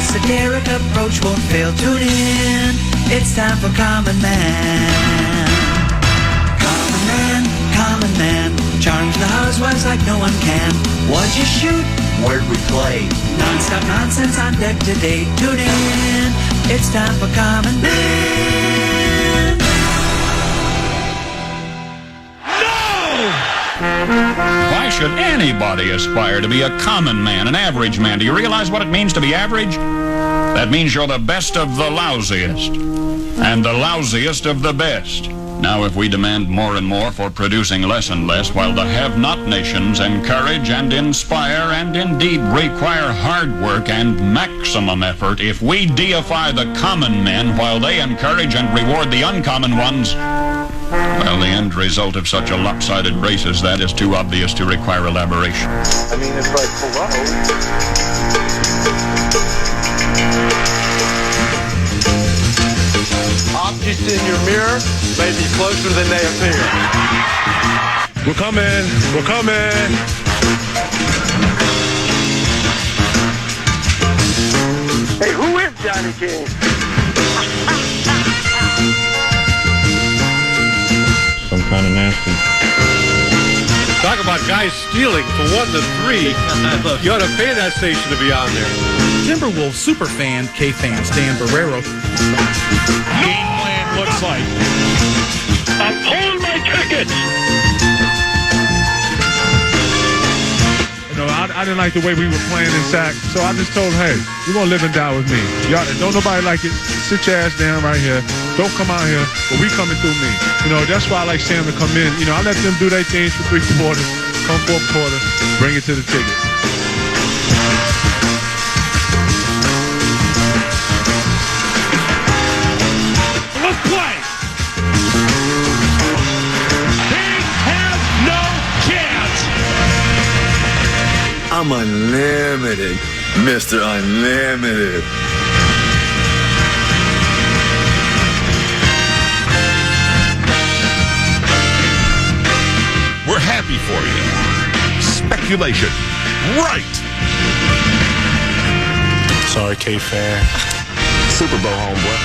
esoteric approach won't fail. Tune in, it's time for Common Man. Common Man, charms the housewives like no one can. What'd you shoot? Where'd we play? Non-stop nonsense on deck today. Tune in, it's time for Common Man. Why should anybody aspire to be a common man, an average man? Do you realize what it means to be average? That means you're the best of the lousiest, and the lousiest of the best. Now, if we demand more and more for producing less and less, while the have-not nations encourage and inspire and indeed require hard work and maximum effort, if we deify the common men while they encourage and reward the uncommon ones, well, the end result of such a lopsided race as that is too obvious to require elaboration. I mean, it's like, hello. Objects in your mirror may be closer than they appear. We're coming. We're coming. Hey, who is Johnny King? Some kind of nasty. Talk about guys stealing from 1 to 3. You ought to pay that station to be on there. Timberwolves superfan KFAN Dan Barrero. Game plan looks like. I'm pulling my tickets. You know, I didn't like the way we were playing in sack, so I just told him, hey, you're going to live and die with me. Y'all, don't nobody like it. Sit your ass down right here. Don't come out here, but we coming through me. You know, that's why I like Sam to come in. You know, I let them do their things for 3 quarters, come 4th quarter, bring it to the ticket. Let's play. They have no chance. I'm unlimited, Mr. Unlimited. We're happy for you. Speculation. Right. Sorry, KFAN. Super Bowl homeboy.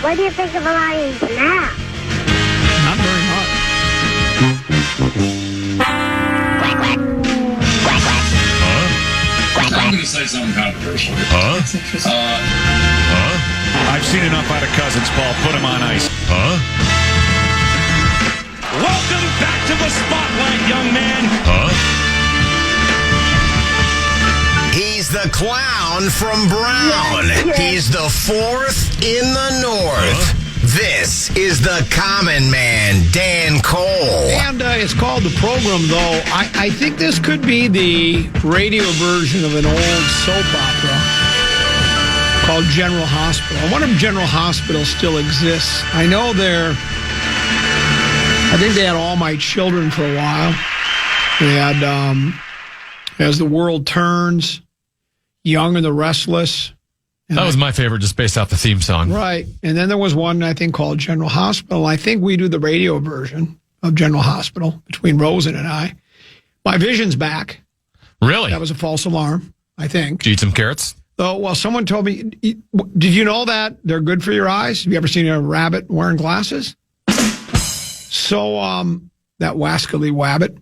What do you think of the Lions now? Not very much. Quack, quack. Quack, quack. Quack, quack. I'm going to say something controversial. I've seen enough out of Cousins, Paul. Put him on ice. Welcome back to the spotlight, young man. He's the clown from Brown. He's the 4th in the North. This is the Common Man, Dan Cole. And it's called The Program, though. I think this could be the radio version of an old soap opera called General Hospital. I wonder if General Hospital still exists. I know I think they had All My Children for a while. They had As the World Turns, Young and the Restless. And that was my favorite, just based off the theme song. Right. And then there was one, I think, called General Hospital. I think we do the radio version of General Hospital between Rosen and I. My vision's back. Really? That was a false alarm, I think. Did you eat some carrots? Oh, well, someone told me, did you know that they're good for your eyes? Have you ever seen a rabbit wearing glasses? So, that wascally wabbit.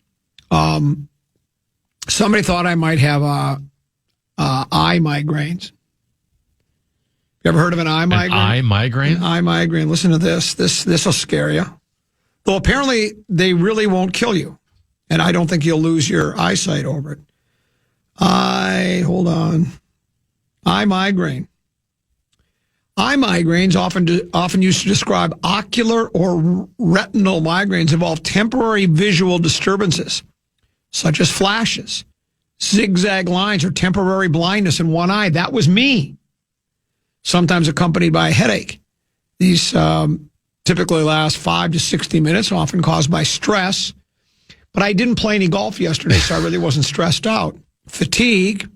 Somebody thought I might have eye migraines. You ever heard of an eye migraine? Eye migraine? An eye migraine. Listen to this. This will scare you. Though apparently they really won't kill you. And I don't think you'll lose your eyesight over it. Hold on. Eye migraine. Eye migraines, often used to describe ocular or retinal migraines, involve temporary visual disturbances, such as flashes, zigzag lines, or temporary blindness in one eye. That was me. Sometimes accompanied by a headache. These typically last 5 to 60 minutes, often caused by stress. But I didn't play any golf yesterday, so I really wasn't stressed out. Fatigue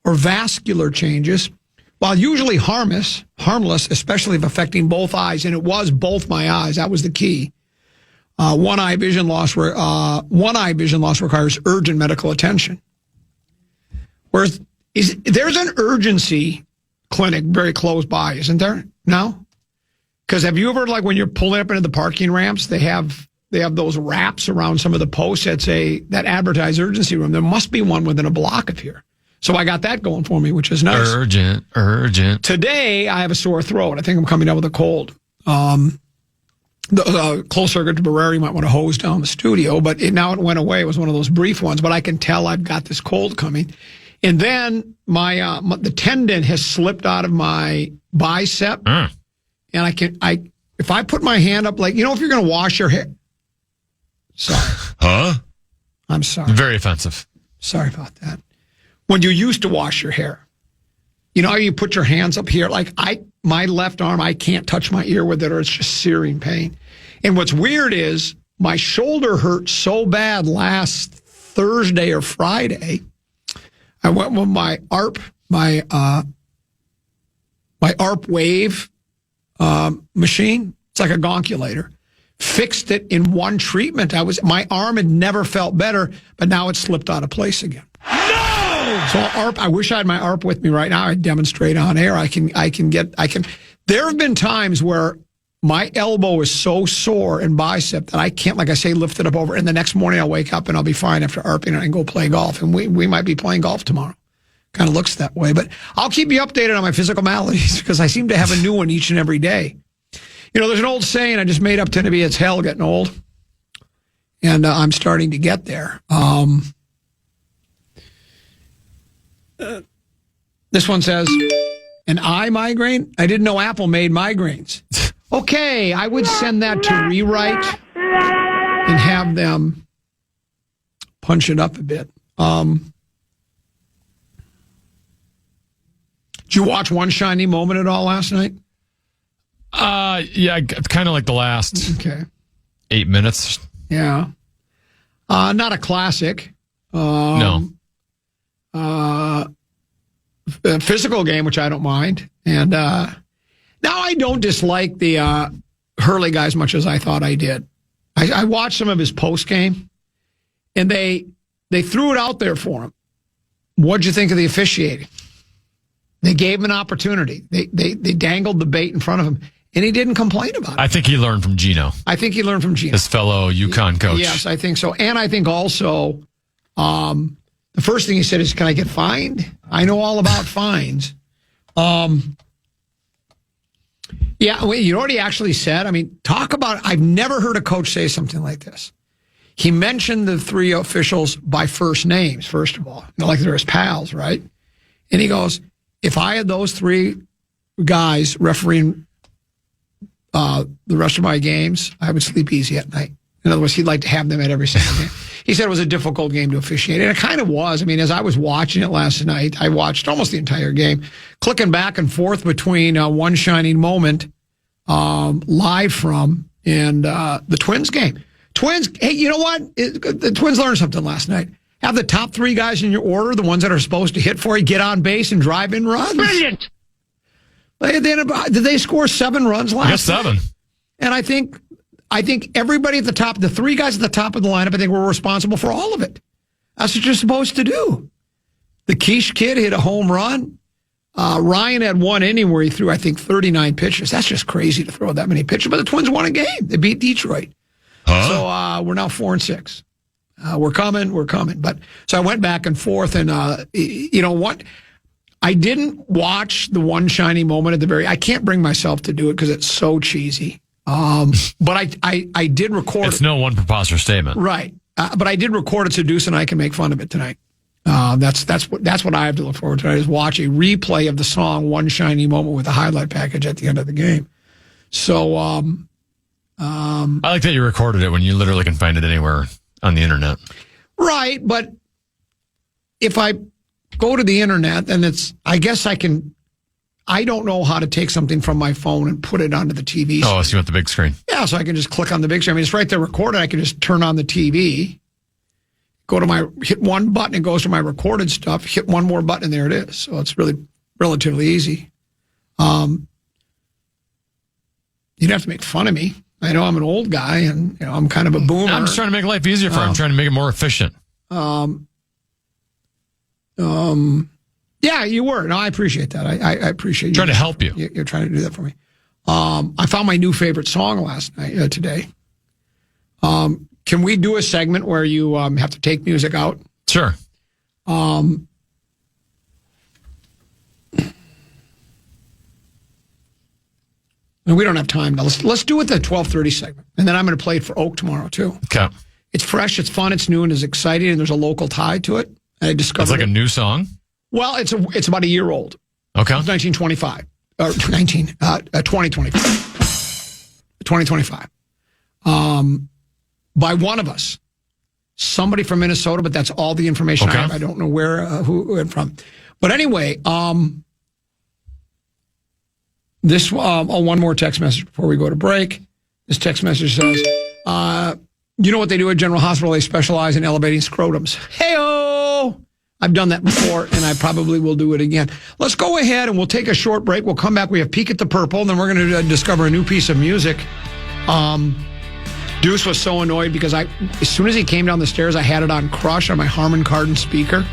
or vascular changes, while usually harmless, especially if affecting both eyes, and it was both my eyes, that was the key, One eye vision loss requires urgent medical attention. Whereas there's an urgency clinic very close by, isn't there? No? Because have you ever, like when you're pulling up into the parking ramps, they have those wraps around some of the posts that advertise urgency room. There must be one within a block of here. So I got that going for me, which is nice. Urgent. Today, I have a sore throat. I think I'm coming down with a cold. The close circuit to Barrera, you might want to hose down the studio, but now it went away. It was one of those brief ones, but I can tell I've got this cold coming. And then the tendon has slipped out of my bicep. And if I put my hand up, like, if you're going to wash your hair. Sorry. Huh? I'm sorry. Very offensive. Sorry about that. When you used to wash your hair, how you put your hands up here? Like my left arm, I can't touch my ear with it or it's just searing pain. And what's weird is my shoulder hurt so bad last Thursday or Friday. I went with my ARP wave machine. It's like a gonculator. Fixed it in one treatment. My arm had never felt better, but now it's slipped out of place again. No! So I wish I had my ARP with me right now. I'd demonstrate on air. There have been times where my elbow is so sore and bicep that I can't, like I say, lift it up over. And the next morning I'll wake up and I'll be fine after ARPing and go play golf. And we might be playing golf tomorrow. Kind of looks that way. But I'll keep you updated on my physical maladies because I seem to have a new one each and every day. There's an old saying I just made up to be, it's hell getting old. And I'm starting to get there. This one says, an eye migraine? I didn't know Apple made migraines. Okay, I would send that to rewrite and have them punch it up a bit. Did you watch One Shiny Moment at all last night? Yeah, kind of like the last 8 minutes. Yeah. Not a classic. No. A physical game, which I don't mind. And now I don't dislike the Hurley guy as much as I thought I did. I watched some of his post game, and they threw it out there for him. What'd you think of the officiating? They gave him an opportunity. They dangled the bait in front of him, and he didn't complain about it. I think he learned from Gino. His fellow UConn coach. Yes, I think so. And I think also the first thing he said is, can I get fined? I know all about fines. Yeah, you know what he actually said? I mean, talk about, I've never heard a coach say something like this. He mentioned the three officials by first names, first of all. Like they're his pals, right? And he goes, if I had those three guys refereeing the rest of my games, I would sleep easy at night. In other words, he'd like to have them at every single game. He said it was a difficult game to officiate, and it kind of was. I mean, as I was watching it last night, I watched almost the entire game, clicking back and forth between One Shining Moment live from and the Twins game. Twins, hey, you know what? The Twins learned something last night. Have the top three guys in your order, the ones that are supposed to hit for you, get on base and drive in runs. Brilliant. Did they score 7 runs last night? 7. And I think everybody at the top, the three guys at the top of the lineup, I think were responsible for all of it. That's what you're supposed to do. The Quiche kid hit a home run. Ryan had one inning where he threw, I think, 39 pitches. That's just crazy to throw that many pitches. But the Twins won a game. They beat Detroit. So we're now 4-6. We're coming. But so I went back and forth, and you know what? I didn't watch the One Shiny Moment at the very. I can't bring myself to do it because it's so cheesy. But I did record. It's no one preposterous statement, right? But I did record it so Deuce and I can make fun of it tonight. That's what I have to look forward to. I just watch a replay of the song One Shiny Moment with a highlight package at the end of the game. So I like that you recorded it when you literally can find it anywhere on the internet. Right, but if I go to the internet, then I guess I can. I don't know how to take something from my phone and put it onto the TV. Oh, so you want the big screen? Yeah, so I can just click on the big screen. I mean, it's right there recorded. I can just turn on the TV, hit one button, it goes to my recorded stuff, hit one more button, and there it is. So it's really relatively easy. You'd have to make fun of me. I know I'm an old guy, and I'm kind of a boomer. I'm just trying to make life easier for him. I'm trying to make it more efficient. Yeah, you were. No, I appreciate that. I appreciate you. Trying to help you. You're trying to do that for me. I found my new favorite song last night, today. Can we do a segment where you have to take music out? Sure. And we don't have time. Now, let's do it the 12:30 segment, and then I'm going to play it for Oak tomorrow too. Okay. It's fresh, it's fun, it's new, and it's exciting, and there's a local tie to it. I discovered it's like a new song. Well, it's about a year old. Okay. It's 1925 or 2025. 2025. By one of us, somebody from Minnesota, but that's all the information I have. I don't know where who and from. But anyway, this one more text message before we go to break. This text message says, you know what they do at General Hospital? They specialize in elevating scrotums. Hey-o! I've done that before, and I probably will do it again. Let's go ahead, and we'll take a short break. We'll come back. We have Peek at the Purple, and then we're going to discover a new piece of music. Deuce was so annoyed because as soon as he came down the stairs, I had it on Crush on my Harman Kardon speaker,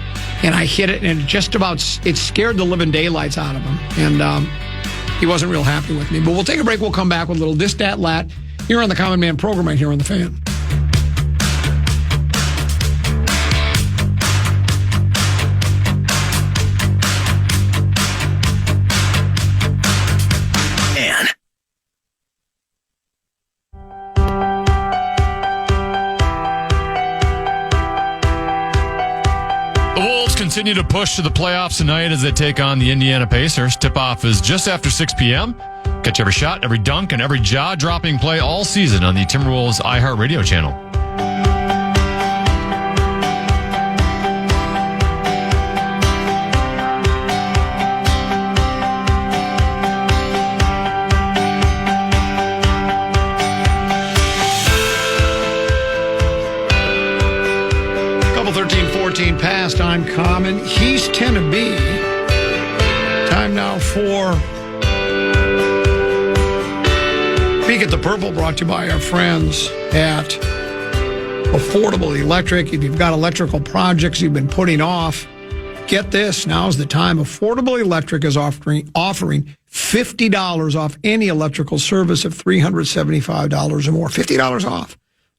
and I hit it, and it scared the living daylights out of him, and he wasn't real happy with me. But we'll take a break. We'll come back with a little Dis Dat Lat here on the Common Man program right here on The Fan. Continue to push to the playoffs tonight as they take on the Indiana Pacers. Tip-off is just after 6 p.m. Catch every shot, every dunk, and every jaw-dropping play all season on the Timberwolves iHeartRadio channel. Past on Common. He's 10 to be. Time now for Peek at the Purple, brought to you by our friends at Affordable Electric. If you've got electrical projects you've been putting off, get this. Now's the time. Affordable Electric is offering $50 off any electrical service of $375 or more. $50 off.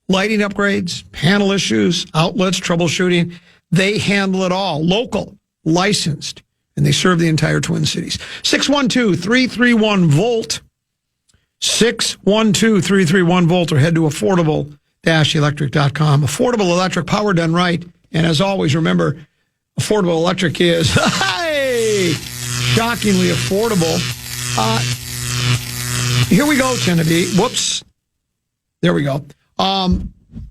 Lighting upgrades, panel issues, outlets, troubleshooting. They handle it all. Local, licensed, and they serve the entire Twin Cities. 612-331-VOLT. 612-331-VOLT, or head to affordable-electric.com. Affordable Electric, power done right. And as always, remember, Affordable Electric is, shockingly affordable. Here we go, Genevieve. Whoops. There we go.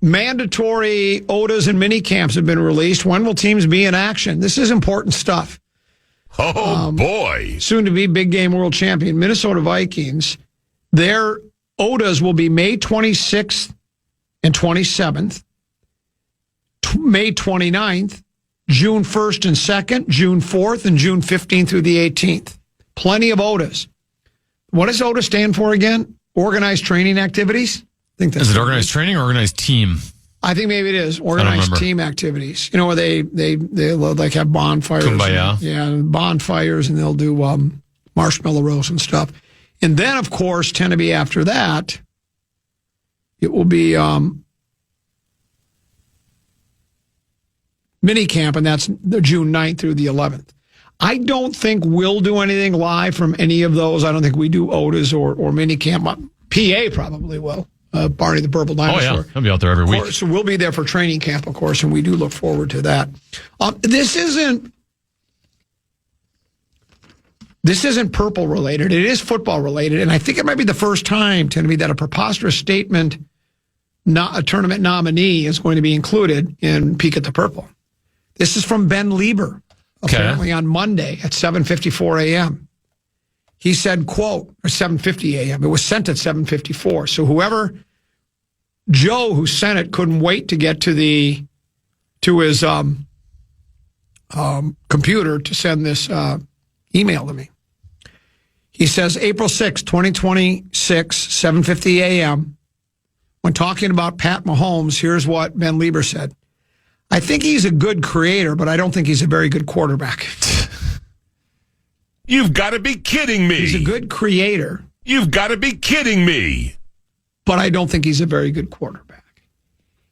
Mandatory OTAs and mini camps have been released. When will teams be in action? This is important stuff. Oh, boy. Soon to be big game world champion Minnesota Vikings. Their OTAs will be May 26th and 27th, May 29th, June 1st and 2nd, June 4th, and June 15th through the 18th. Plenty of OTAs. What does OTA stand for again? Organized Training Activities? Is it organized training or organized team? I think maybe it is organized team activities. You know, where they like have bonfires. Kumbaya. Bonfires, and they'll do marshmallow roast and stuff. And then, of course, tend to be after that, it will be mini camp, and that's the June 9th through the 11th. I don't think we'll do anything live from any of those. I don't think we do OTAs or mini camp. PA probably will. Barney the Purple Dinosaur. Oh, yeah. He'll be out there every week. So we'll be there for training camp, of course, and we do look forward to that. This isn't Purple related. It is football related, and I think it might be the first time, to me, that a preposterous statement, not a tournament nominee, is going to be included in Peek at the Purple. This is from Ben Leber, apparently on Monday at 7:54 a.m. He said, quote, or 7:50 a.m. It was sent at 7:54. So Joe, who sent it, couldn't wait to get to his computer to send this email to me. He says, April 6, 2026, 7:50 a.m., when talking about Pat Mahomes, here's what Ben Leber said. I think he's a good creator, but I don't think he's a very good quarterback. You've got to be kidding me. He's a good creator. You've got to be kidding me. But I don't think he's a very good quarterback.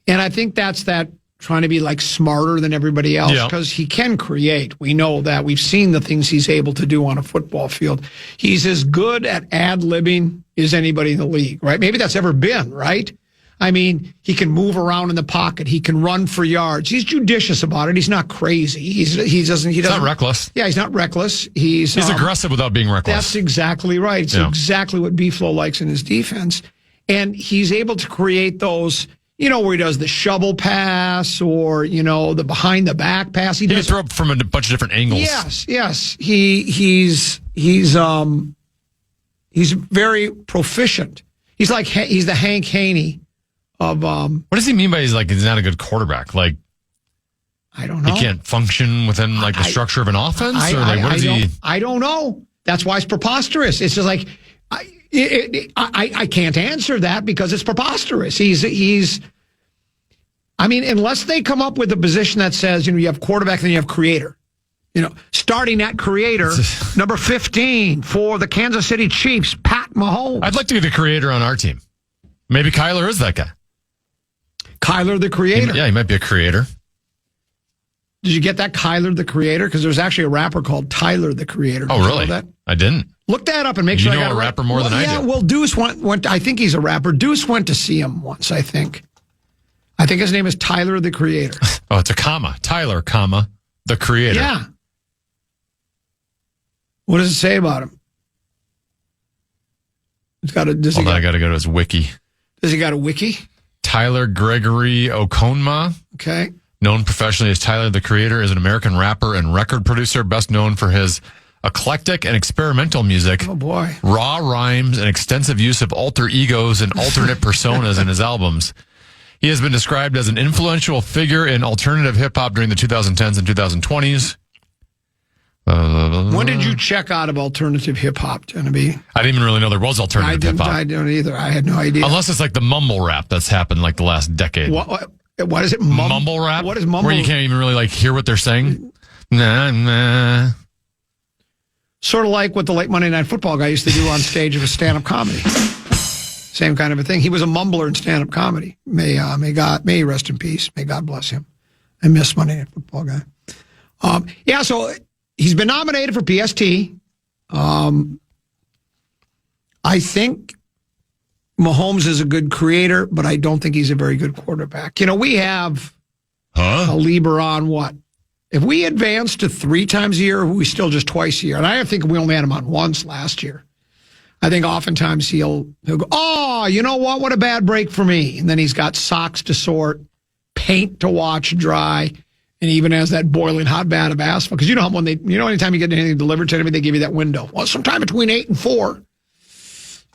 And I think that's that trying to be like smarter than everybody else because he can create. We know that. We've seen the things he's able to do on a football field. He's as good at ad-libbing as anybody in the league, right? Maybe that's ever been, right? I mean, he can move around in the pocket. He can run for yards. He's judicious about it. He's not crazy. He's not reckless. Yeah, he's not reckless. He's aggressive without being reckless. That's exactly right. It's exactly what Beeflo likes in his defense. And he's able to create those, where he does the shovel pass or, the behind the back pass. He can throw up from a bunch of different angles. Yes. He's very proficient. He's the Hank Haney of what does he mean by he's not a good quarterback? Like, I don't know. He can't function within the structure of an offense, I don't know. That's why it's preposterous. It's just like I can't answer that because it's preposterous. Unless they come up with a position that says you have quarterback and you have creator. Starting at creator, number 15 for the Kansas City Chiefs, Pat Mahomes. I'd like to get a creator on our team. Maybe Kyler is that guy. Kyler the creator. He might be a creator. Did you get that, Kyler the creator? Because there's actually a rapper called Tyler the Creator. Oh, really? That? I didn't. Look that up and make sure I got a rapper more than I do. Yeah, well, Deuce went. I think he's a rapper. Deuce went to see him once, I think. I think his name is Tyler the Creator. Oh, it's a comma. Tyler, comma, the Creator. Yeah. What does it say about him? I got to go to his wiki. Does he got a wiki? Tyler Gregory Okonma. Okay. Known professionally as Tyler the Creator, is an American rapper and record producer, best known for his eclectic and experimental music. Oh, boy. Raw rhymes and extensive use of alter egos and alternate personas in his albums. He has been described as an influential figure in alternative hip-hop during the 2010s and 2020s. When did you check out of alternative hip-hop, Genevieve? I didn't even really know there was alternative hip-hop. I don't either. I had no idea. Unless it's like the mumble rap that's happened the last decade. What is it? Mumble rap? What is mumble? Where you can't even really hear what they're saying? Nah. Sort of like what the late Monday Night Football guy used to do on stage of a stand-up comedy. Same kind of a thing. He was a mumbler in stand-up comedy. May he rest in peace. May God bless him. I miss Monday Night Football guy. So he's been nominated for PST. I think Mahomes is a good creator, but I don't think he's a very good quarterback. We have a Leber on what? If we advance to 3 times a year, or we still just twice a year? And I think we only had him on once last year. I think oftentimes he'll go, oh, you know what? What a bad break for me. And then he's got socks to sort, paint to watch dry, and even has that boiling hot vat of asphalt. Because anytime you get anything delivered to anybody, they give you that window. Well, sometime between 8 and 4.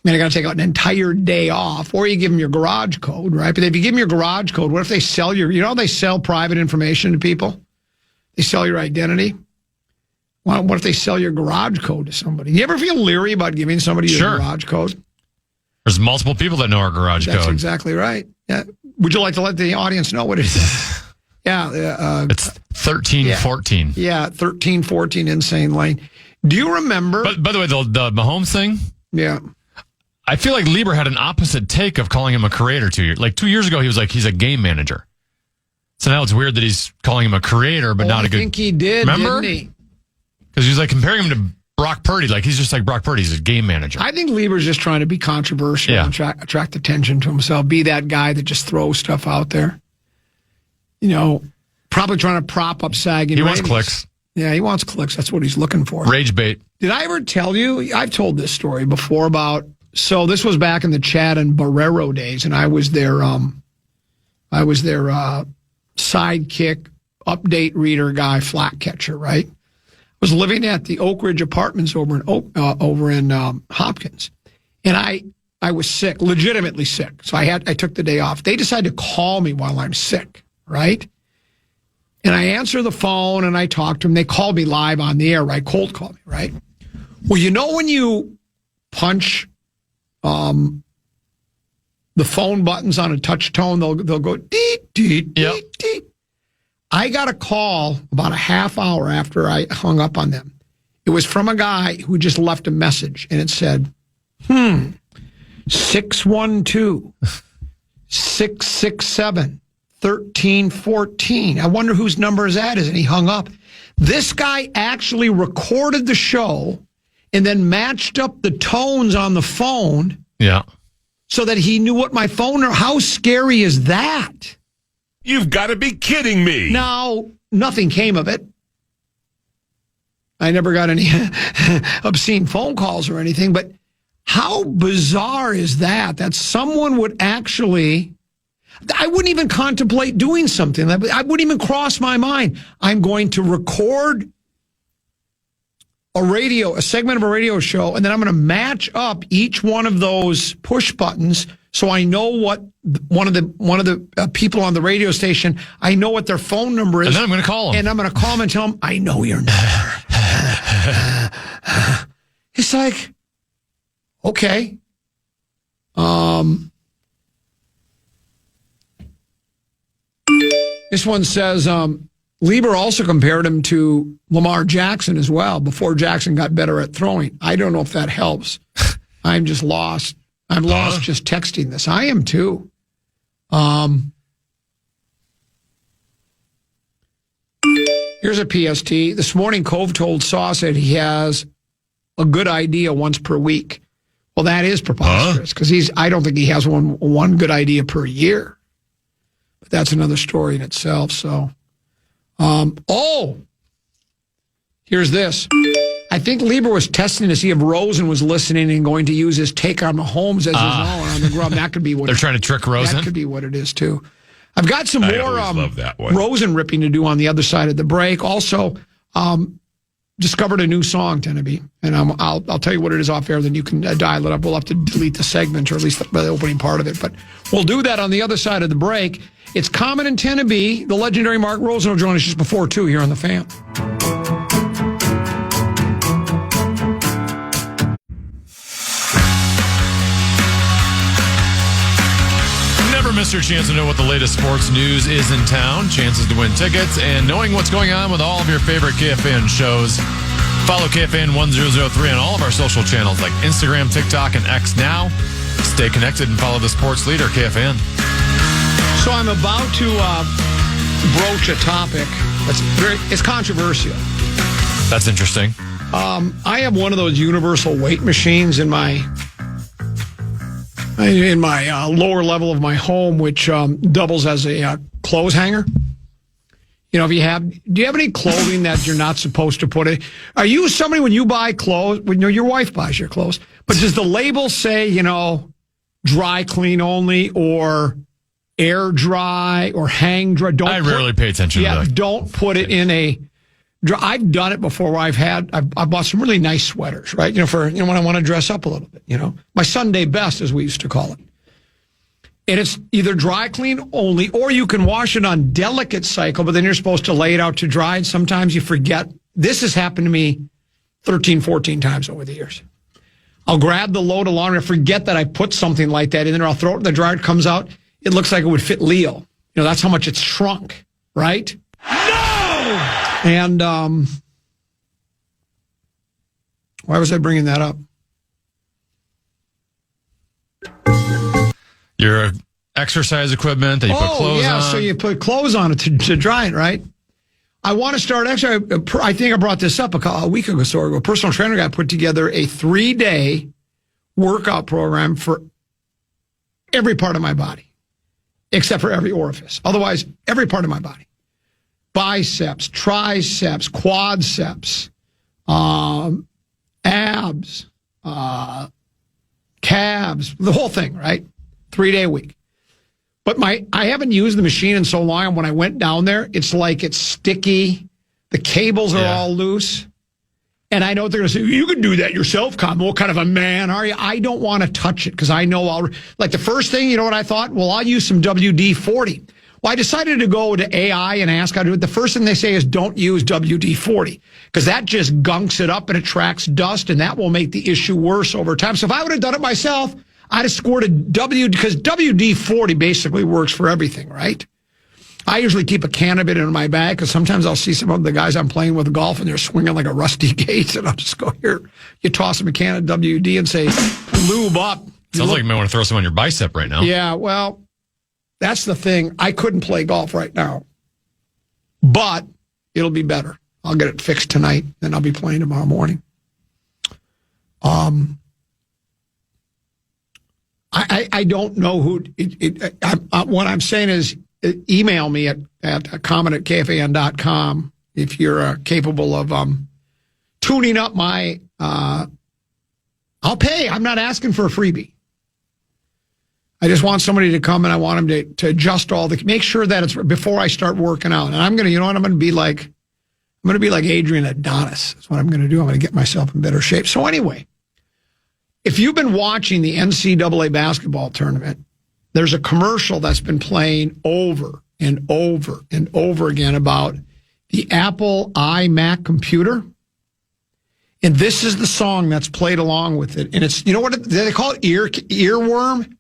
I got to take out an entire day off, or you give them your garage code, right? But if you give them your garage code, what if they sell they sell private information to people? They sell your identity. What if they sell your garage code to somebody? You ever feel leery about giving somebody your garage code? There's multiple people that know our garage code. That's exactly right. Yeah. Would you like to let the audience know what it is? Yeah. It's 1314. Yeah, 1314 Insane Lane. Do you remember? But by the way, the Mahomes thing? Yeah. I feel like Leber had an opposite take of calling him a creator 2 years. 2 years ago, he was he's a game manager. So now it's weird that he's calling him a creator, but not a good. I think he did. Remember? Didn't he? Because he was comparing him to Brock Purdy. He's just like Brock Purdy. He's a game manager. I think Leber's just trying to be controversial and attract attention to himself. Be that guy that just throws stuff out there. Probably trying to prop up sagging ratings. He wants clicks. Yeah, he wants clicks. That's what he's looking for. Rage bait. Did I ever tell you? I've told this story before about. So this was back in the Chad and Barrero days, and I was their sidekick, update reader guy, flat catcher. Right. I was living at the Oak Ridge Apartments over in Hopkins, and I was sick, legitimately sick. So I took the day off. They decided to call me while I'm sick. Right. And I answer the phone and I talk to them. They called me live on the air, right? Cold call me, right? Well, when you punch the phone buttons on a touch tone, they'll go deet, deet, deet, deet. I got a call about a half hour after I hung up on them. It was from a guy who just left a message, and it said, 612-667-1314. I wonder whose number is that is, and he hung up. This guy actually recorded the show and then matched up the tones on the phone. Yeah. So that he knew what my phone. How scary is that? You've got to be kidding me. Now, nothing came of it. I never got any obscene phone calls or anything, but how bizarre is that? That someone would actually, I wouldn't even contemplate doing something. I wouldn't even cross my mind. I'm going to record a segment of a radio show, and then I'm going to match up each one of those push buttons so I know what one of the people on the radio station, I know what their phone number is. And then I'm going to call them. And I'm going to call them and tell them, I know your number. It's like, okay. This one says, Leber also compared him to Lamar Jackson as well before Jackson got better at throwing. I don't know if that helps. I'm just lost. I'm lost just texting this. I am too. Here's a PST. This morning, Cove told Saw said he has a good idea once per week. Well, that is preposterous because I don't think he has one good idea per year. But that's another story in itself. So, here's this. I think Leber was testing to see if Rosen was listening and going to use his take on Mahomes as his own on the grub. That could be what they're trying to trick Rosen. That could be what it is too. I've got some more love that one. Rosen ripping to do on the other side of the break. Also, discovered a new song, Teneby, and I'll tell you what it is off air. Then you can dial it up. We'll have to delete the segment or at least the opening part of it, but we'll do that on the other side of the break. It's Common and Teneby. The legendary Mark Rosen will join us just before 2 here on the Fan. Missed your chance to know what the latest sports news is in town, chances to win tickets, and knowing what's going on with all of your favorite KFAN shows. Follow KFAN 1003 on all of our social channels like Instagram, TikTok, and X now. Stay connected and follow the sports leader, KFAN. So I'm about to broach a topic it's controversial. That's interesting. I have one of those universal weight machines in my lower level of my home, which doubles as a clothes hanger. You know, do you have any clothing that you're not supposed to put in? Are you somebody when you buy clothes, your wife buys your clothes, but does the label say, dry clean only or air dry or hang dry? I rarely pay attention to that. Don't put it in a... I've done it before where I bought some really nice sweaters, right? When I want to dress up a little bit, my Sunday best, as we used to call it. And it's either dry clean only, or you can wash it on delicate cycle, but then you're supposed to lay it out to dry. And sometimes you forget. This has happened to me 13, 14 times over the years. I'll grab the load of laundry. I forget that I put something like that in there. I'll throw it in the dryer. It comes out. It looks like it would fit Leo. That's how much it's shrunk, right? And why was I bringing that up? Your exercise equipment that you put clothes on. So you put clothes on it to dry it, right? I want to start, actually, I think I brought this up a week ago. So a personal trainer guy put together a 3-day workout program for every part of my body, except for every orifice. Otherwise, every part of my body. Biceps, triceps, quadriceps, abs, calves, the whole thing, right? 3-day week. But I haven't used the machine in so long. When I went down there, it's like it's sticky. The cables are all loose. And I know they're going to say, you can do that yourself, Con. What kind of a man are you? I don't want to touch it because I know the first thing, you know what I thought? Well, I'll use some WD-40. Well, I decided to go to AI and ask how to do it. The first thing they say is don't use WD-40 because that just gunks it up and attracts dust, and that will make the issue worse over time. So if I would have done it myself, I'd have scored a W because WD-40 basically works for everything, right? I usually keep a can of it in my bag because sometimes I'll see some of the guys I'm playing with golf and they're swinging like a rusty gate, and I'll just go, here, you toss them a can of WD and say, lube up. Sounds like you might want to throw some on your bicep right now. Yeah, well, that's the thing. I couldn't play golf right now, but it'll be better. I'll get it fixed tonight, and I'll be playing tomorrow morning. I don't know who. What I'm saying is, email me at comment@kfan.com if you're capable of tuning up my. I'll pay. I'm not asking for a freebie. I just want somebody to come, and I want them to adjust all the. Make sure that it's before I start working out. And I'm gonna, I'm gonna be like Adrian Adonis. That's what I'm gonna do. I'm gonna get myself in better shape. So anyway, if you've been watching the NCAA basketball tournament, there's a commercial that's been playing over and over and over again about the Apple iMac computer. And this is the song that's played along with it. And it's, what they call it? Earworm?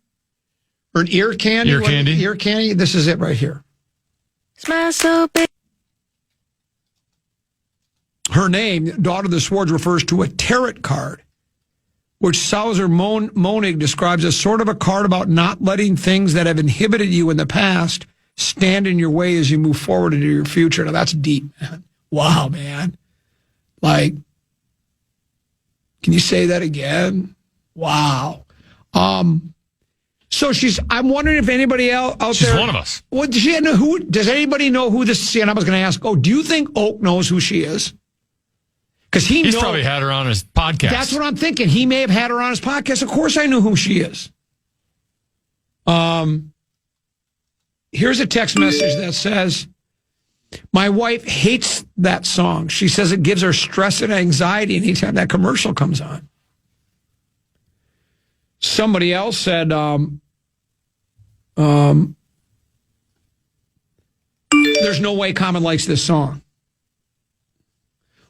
Or an ear candy? Ear candy? Ear candy? This is it right here. Smile so big. Her name, Daughter of the Swords, refers to a tarot card, which Sauser Monig describes as sort of a card about not letting things that have inhibited you in the past stand in your way as you move forward into your future. Now, that's deep, man. Wow, man. Like, can you say that again? Wow. So I'm wondering if anybody else out she's there. She's one of us. Well, does anybody know who this is? And I was going to ask, do you think Oak knows who she is? Because he's probably had her on his podcast. That's what I'm thinking. He may have had her on his podcast. Of course I know who she is. Here's a text message that says, my wife hates that song. She says it gives her stress and anxiety anytime that commercial comes on. Somebody else said, there's no way Common likes this song.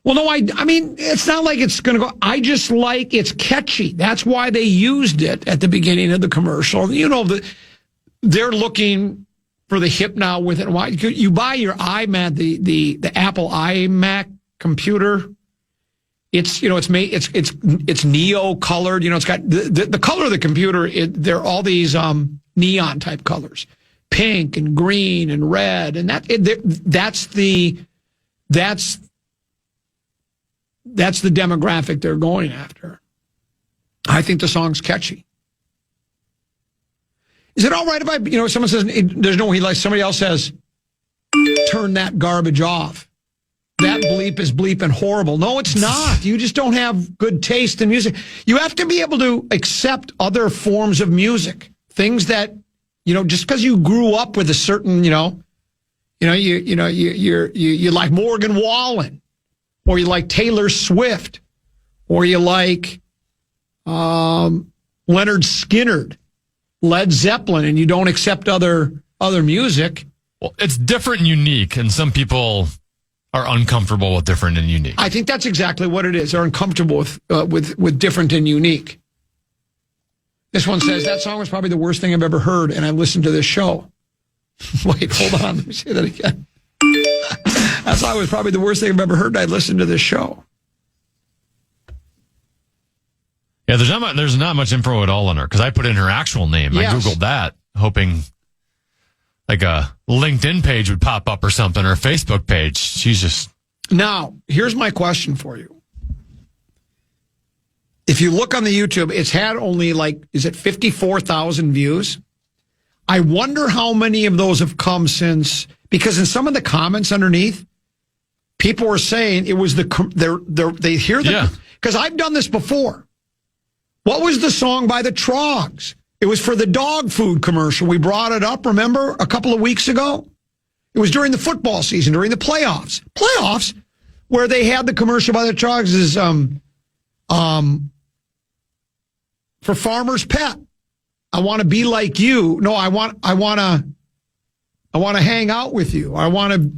Well, no, I mean, it's not like it's going to go. I just like it's catchy. That's why they used it at the beginning of the commercial. They're looking for the hip now with it. Why you buy your iMac, the Apple iMac computer? It's it's neo colored. It's got the color of the computer. They're all these neon type colors, pink and green and red, and that's the demographic they're going after. I think the song's catchy. Is it all right if someone says there's no way he likes, somebody else says, turn that garbage off. That bleep is bleeping horrible. No, it's not. You just don't have good taste in music. You have to be able to accept other forms of music. Things that, just because you grew up with a certain, you like Morgan Wallen, or you like Taylor Swift, or you like Leonard Skinner, Led Zeppelin, and you don't accept other music. Well, it's different and unique, and some people are uncomfortable with different and unique. I think that's exactly what it is. They're uncomfortable with different and unique. This one says, that song was probably the worst thing I've ever heard, and I listened to this show. Wait, hold on. Let me say that again. That song was probably the worst thing I've ever heard, and I listened to this show. Yeah, there's not much info at all on her, because I put in her actual name. Yes. I Googled that, hoping like a LinkedIn page would pop up or something, or a Facebook page. She's just... Now, here's my question for you. If you look on the YouTube, it's had only 54,000 views? I wonder how many of those have come since, because in some of the comments underneath, people were saying it was they hear the... Because I've done this before. What was the song by the Trogs? It was for the dog food commercial. We brought it up, remember, a couple of weeks ago? It was during the football season, during the playoffs. Playoffs, where they had the commercial by the Trogs is for Farmer's Pet. I want to be like you. No, I want to hang out with you. I want to...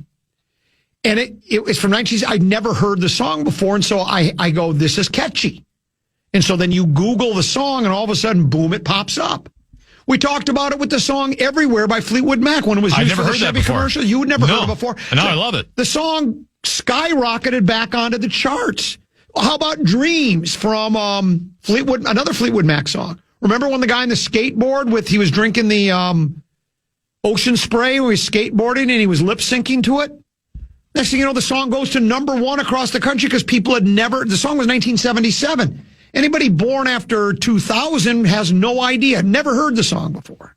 And it's from 19... I'd never heard the song before, and so I go, this is catchy. And so then you Google the song, and all of a sudden, boom, it pops up. We talked about it with the song Everywhere by Fleetwood Mac when it was used never for the heard that Chevy before. commercial. You had never heard it before. And now I love it. The song skyrocketed back onto the charts. How about Dreams from another Fleetwood Mac song? Remember when the guy on the skateboard he was drinking the ocean spray when he was skateboarding and he was lip syncing to it? Next thing you know, the song goes to number one across the country because people had never, the song was 1977. Anybody born after 2000 has no idea, never heard the song before.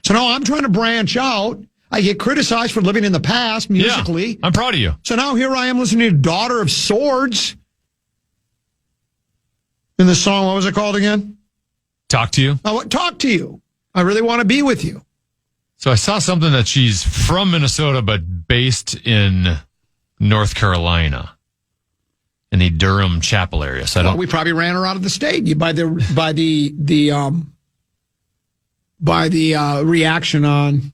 So now I'm trying to branch out. I get criticized for living in the past musically. Yeah, I'm proud of you. So now here I am listening to Daughter of Swords. In the song, what was it called again? Talk to You. Talk to You. I really want to be with you. So I saw something that she's from Minnesota, but based in North Carolina, in the Durham Chapel area. So we probably ran her out of the state by the reaction on.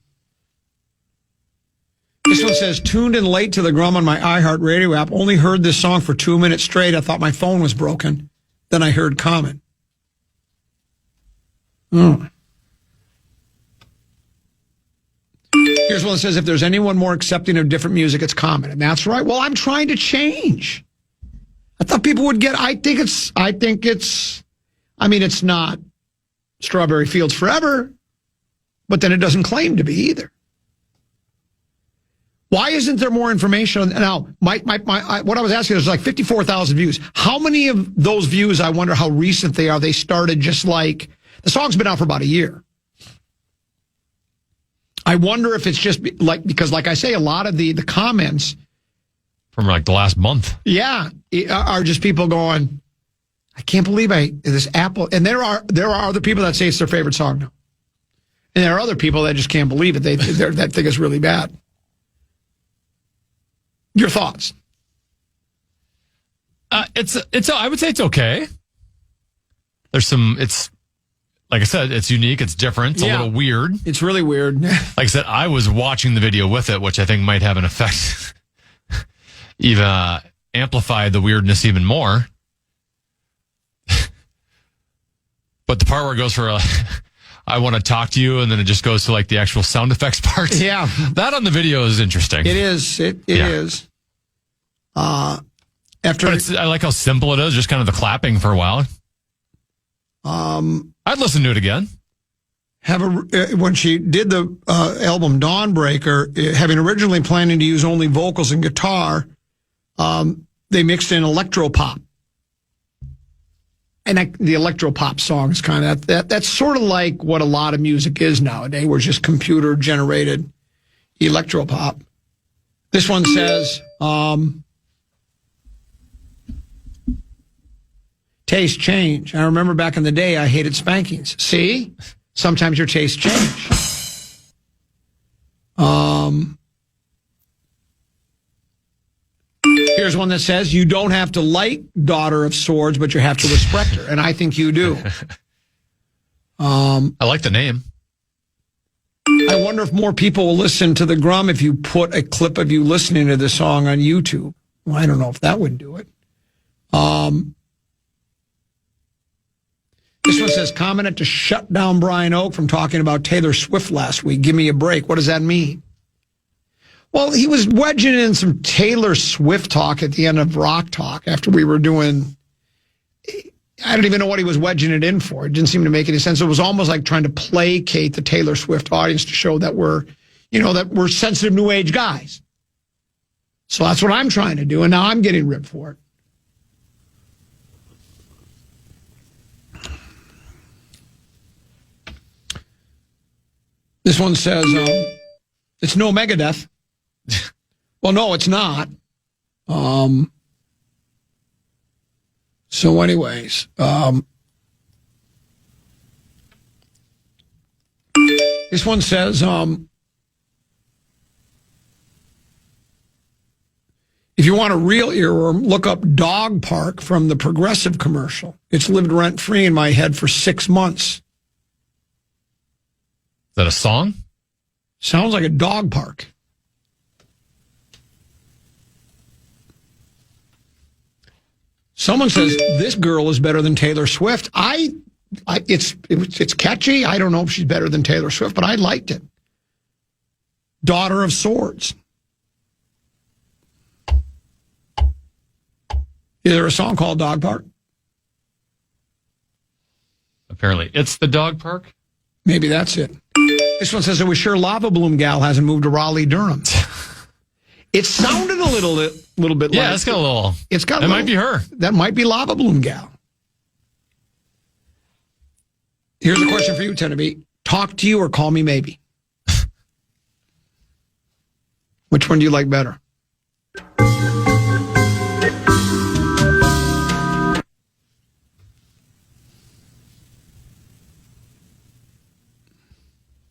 This one says, tuned in late to the Grum on my iHeartRadio app. Only heard this song for 2 minutes straight. I thought my phone was broken. Then I heard comment. Here's one that says, if there's anyone more accepting of different music, it's Common. And that's right. Well, I'm trying to change. I thought people would get, I mean, it's not Strawberry Fields Forever, but then it doesn't claim to be either. Why isn't there more information? Now, what I was asking is like 54,000 views. How many of those views, I wonder how recent they are. They started just like, the song's been out for about a year. I wonder if it's just like, because like I say, a lot of the comments from like the last month. Yeah. Are just people going, I can't believe this Apple. And there are other people that say it's their favorite song now. And there are other people that just can't believe it. That think it's really bad. Your thoughts? I would say it's okay. It's like I said, it's unique, it's different, it's a little weird. It's really weird. Like I said, I was watching the video with it, which I think might have an effect, even amplify the weirdness even more. But the part where it goes for I want to talk to you, and then it just goes to like the actual sound effects part. Yeah. That on the video is interesting. It is. It is. But I like how simple it is, just kind of the clapping for a while. I'd listen to it again. When she did the album Dawnbreaker, having originally planning to use only vocals and guitar, they mixed in electropop. And the electropop song is kind of that's sort of like what a lot of music is nowadays, where it's just computer generated electropop. This one says, taste change. I remember back in the day, I hated spankings. See? Sometimes your tastes change. Here's one that says, you don't have to like Daughter of Swords, but you have to respect her. And I think you do. I like the name. I wonder if more people will listen to the Grum if you put a clip of you listening to the song on YouTube. Well, I don't know if that would do it. This one says, commented to shut down Brian Oak from talking about Taylor Swift last week. Give me a break. What does that mean? Well, he was wedging in some Taylor Swift talk at the end of Rock Talk after we were doing, I don't even know what he was wedging it in for. It didn't seem to make any sense. It was almost like trying to placate the Taylor Swift audience to show that we're sensitive new age guys. So that's what I'm trying to do, and now I'm getting ripped for it. This one says, it's no Megadeth. Well, no, it's not. So anyways, this one says, if you want a real earworm, look up Dog Park from the Progressive commercial. It's lived rent-free in my head for 6 months. Is that a song? Sounds like a dog park. Someone says this girl is better than Taylor Swift. It's catchy. I don't know if she's better than Taylor Swift, but I liked it. Daughter of Swords. Is there a song called Dog Park? Apparently, it's the dog park. Maybe that's it. This one says, "I was sure Lava Bloom Gal hasn't moved to Raleigh, Durham." It sounded a little bit. Yeah, like it's got a little. It's got. That might be her. That might be Lava Bloom Gal. Here's a question for you, Tennessee. Talk to you or call me maybe? Which one do you like better?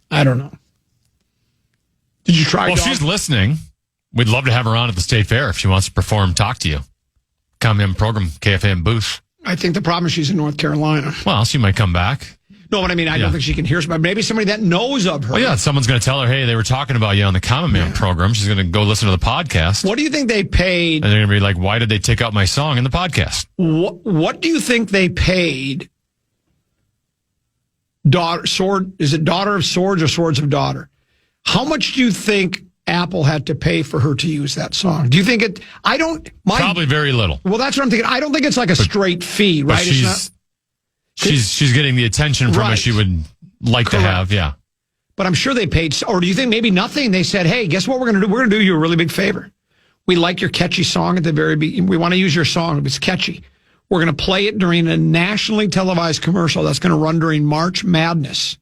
I don't know. Did you try? Well, she's listening. We'd love to have her on at the State Fair if she wants to perform Talk to You. Come in program, KFAN booth. I think the problem is she's in North Carolina. Well, she might come back. No, but I mean, I don't think she can hear somebody. Maybe somebody that knows of her. Well, yeah, someone's going to tell her, hey, they were talking about you on the Common Man program. She's going to go listen to the podcast. What do you think they paid? And they're going to be like, why did they take out my song in the podcast? What do you think they paid is it Daughter of Swords or Swords of Daughter? How much do you think Apple had to pay for her to use that song? Do you think it? Probably very little. Well, that's what I'm thinking. I don't think it's like a straight fee, right? She's getting the attention from it she would like to have, yeah. But I'm sure they paid. Or do you think maybe nothing? They said, hey, guess what we're going to do? We're going to do you a really big favor. We like your catchy song at the very beginning. We want to use your song. It's catchy. We're going to play it during a nationally televised commercial that's going to run during March Madness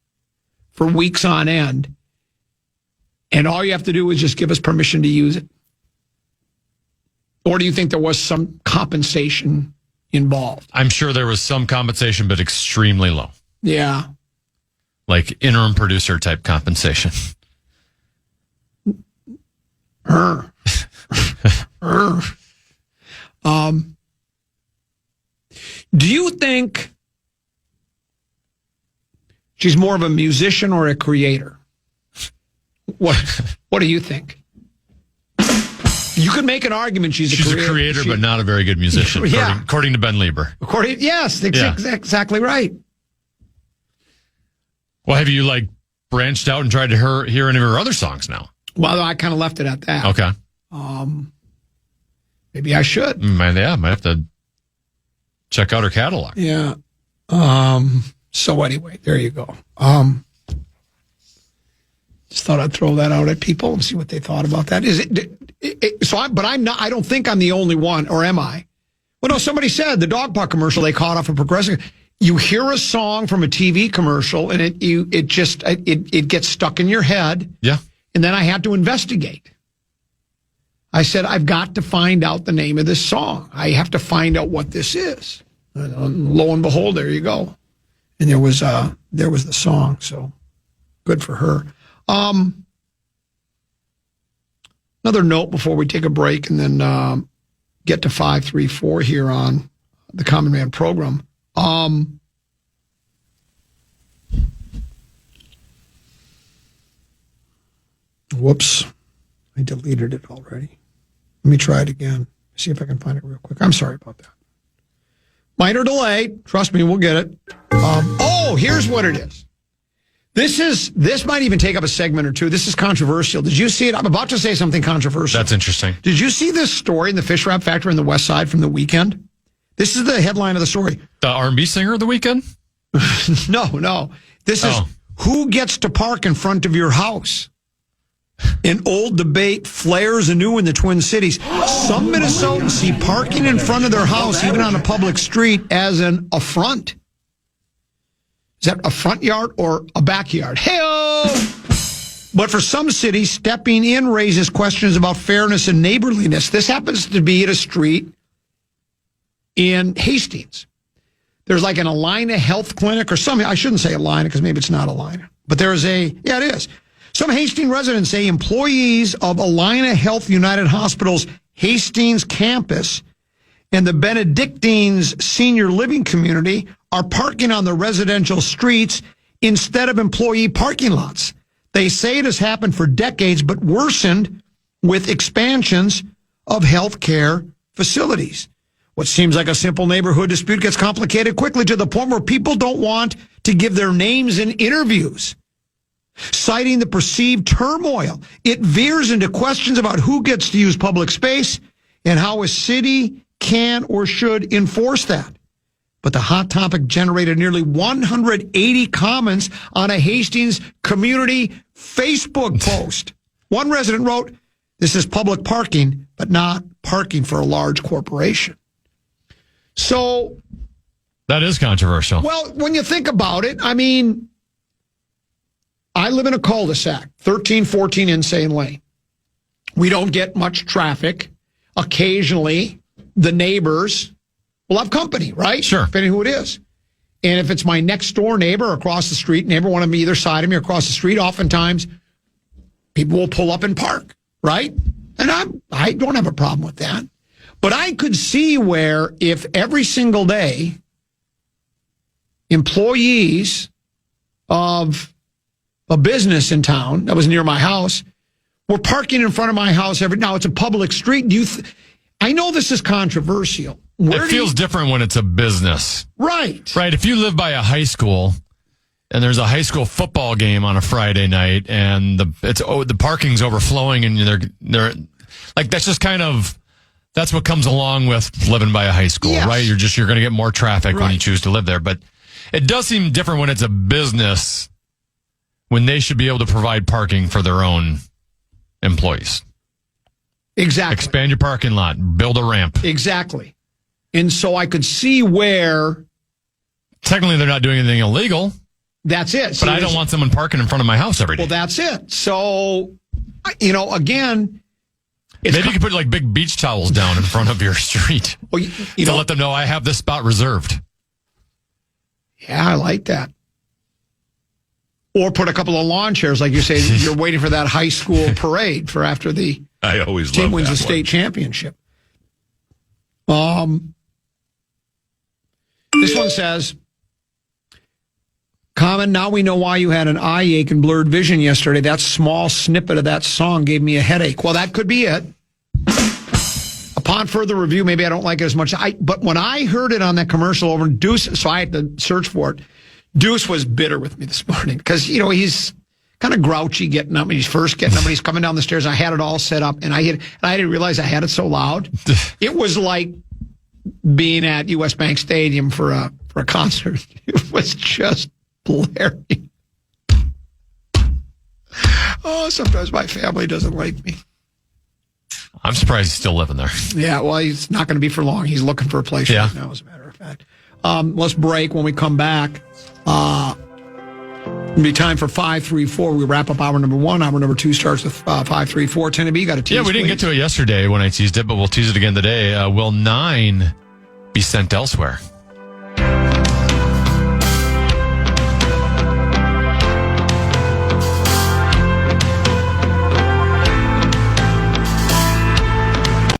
for weeks on end. And all you have to do is just give us permission to use it. Or do you think there was some compensation involved? I'm sure there was some compensation, but extremely low. Yeah. Like interim producer type compensation. Do you think she's more of a musician or a creator? What do you think? You could make an argument she's a creator. But not a very good musician, Yeah. according to Ben Lieber. Yes, exactly right. Well, have you branched out and tried to hear any of her other songs now? Well, I kind of left it at that. Okay. Maybe I should. Might have to check out her catalog. Yeah. So anyway, there you go. Just thought I'd throw that out at people and see what they thought about that. I don't think I'm the only one, or am I? Well, no, somebody said the dog park commercial they caught off of Progressive. You hear a song from a TV commercial and it gets stuck in your head. Yeah. And then I had to investigate. I said, I've got to find out the name of this song. I have to find out what this is. And lo and behold, there you go. And there was the song. So good for her. Another note before we take a break and then get to 534 here on the Common Man program. Whoops. I deleted it already. Let me try it again. See if I can find it real quick. I'm sorry about that. Minor delay. Trust me, we'll get it. Here's what it is. This might even take up a segment or two. This is controversial. Did you see it? I'm about to say something controversial. That's interesting. Did you see this story in the fish wrap factory in the West Side from the weekend? This is the headline of the story. The R&B singer of the weekend? No. This is who gets to park in front of your house. An old debate flares anew in the Twin Cities. Some Minnesotans see parking in front of their house, even on a public street, as an affront. Is that a front yard or a backyard? Hey-o! But for some cities, stepping in raises questions about fairness and neighborliness. This happens to be at a street in Hastings. There's like an Allina Health Clinic or something. I shouldn't say Allina because maybe it's not Allina. But it is. Some Hastings residents say employees of Allina Health United Hospital's Hastings campus and the Benedictines Senior Living Community are parking on the residential streets instead of employee parking lots. They say it has happened for decades, but worsened with expansions of healthcare facilities. What seems like a simple neighborhood dispute gets complicated quickly to the point where people don't want to give their names in interviews. Citing the perceived turmoil, it veers into questions about who gets to use public space and how a city can or should enforce that. But the hot topic generated nearly 180 comments on a Hastings community Facebook post. One resident wrote, "This is public parking, but not parking for a large corporation." So, that is controversial. well, when you think about it, I mean, I live in a cul-de-sac, 1314 Insane Lane. We don't get much traffic. Occasionally, the neighbors will have company, right? Sure. Depending who it is. And if it's my next door neighbor across the street, neighbor one on either side of me across the street, oftentimes people will pull up and park, right? And I don't have a problem with that. But I could see where if every single day employees of a business in town that was near my house were parking in front of my house now it's a public street. I know this is controversial. It feels different when it's a business. Right. Right. If you live by a high school and there's a high school football game on a Friday night and the parking's overflowing and they're like, that's just kind of, that's what comes along with living by a high school, yes. right? You're going to get more traffic when you choose to live there. But it does seem different when it's a business, when they should be able to provide parking for their own employees. Exactly. Expand your parking lot, build a ramp. Exactly. And so I could see where technically they're not doing anything illegal. That's it. But I don't want someone parking in front of my house every day. Well, that's it. So, again, maybe you could put like big beach towels down in front of your street to let them know I have this spot reserved. Yeah, I like that. Or put a couple of lawn chairs, like you say, you're waiting for that high school parade for after the I always team love wins that the state championship. This one says, Common, now we know why you had an eye ache and blurred vision yesterday. That small snippet of that song gave me a headache. Well, that could be it. Upon further review, maybe I don't like it as much. But when I heard it on that commercial over in Deuce, so I had to search for it, Deuce was bitter with me this morning because, he's kind of grouchy getting up. He's first getting up and he's coming down the stairs. I had it all set up and I didn't realize I had it so loud. It was like being at U.S. Bank Stadium for a concert. It was just blaring. Oh, sometimes my family doesn't like me. I'm surprised he's still living there. Yeah, well, he's not going to be for long. He's looking for a place right now, as a matter of fact. Let's break. When we come back, it'll be time for 534. We wrap up hour number one. Hour number two starts with 534. Tennessee, you got a tease, we didn't get to it yesterday when I teased it, but we'll tease it again today. Will 9 be sent elsewhere?